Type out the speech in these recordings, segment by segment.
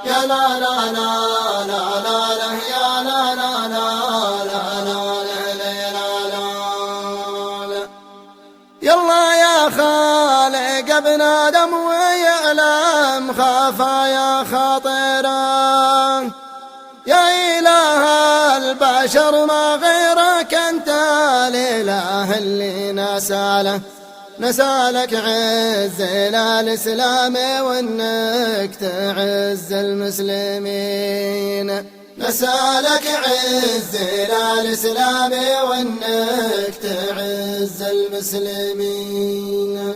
يا لا لا لا لا لا لا يا لا لا لا لا لا لا لا لا. يلا يا خالق ابن آدم ويعلم خفايا خاطره، يا إله البشر ما غيرك أنت الإله اللي نسالك عز الإسلام وإنك تعز المسلمين، نسالك عز الإسلام وإنك تعز المسلمين،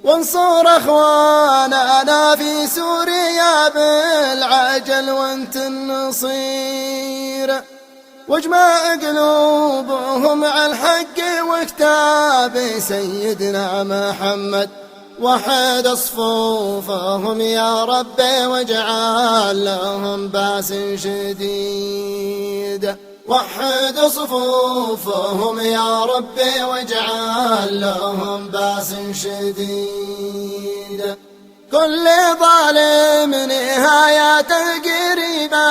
وانصر اخواننا في سوريا بالعجل وانت النصير، واجمع قلوبهم على الحق وكتاب سيدنا محمد، وحد صفوفهم يا ربي واجعل لهم باس شديد، وحد صفوفهم يا ربي واجعل لهم باس شديد. كل ظالم نهايته قريبة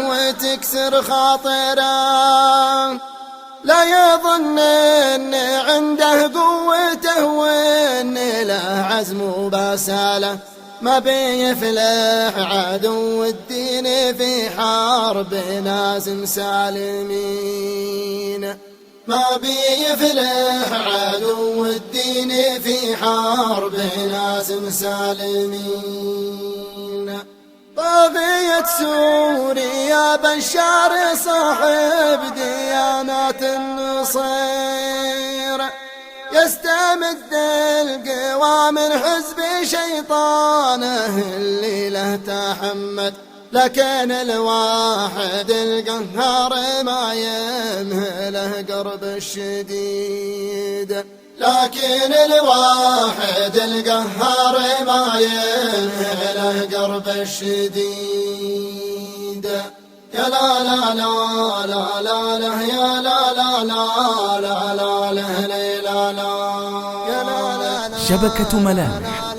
وتكسر خاطره، لا يظن ان عنده قوته وان له عزم وبساله، ما بيفلح عدو الدين في حرب ناس سالمين، ما بيفلح عدو الدين في حرب ناس سالمين. طاغية سوريا بشار صاحب ديانات النصير، يستمد القوى من حزب شيطانه اللي له تحمد، لكن الواحد القهار ما يمهله قرب الشديد، لكن الواحد القهار ما يمهله قرب الشديد. يا لا لا لا لا لا لا يا لا لا لا لا لا لا لا لا. شبكة ملامح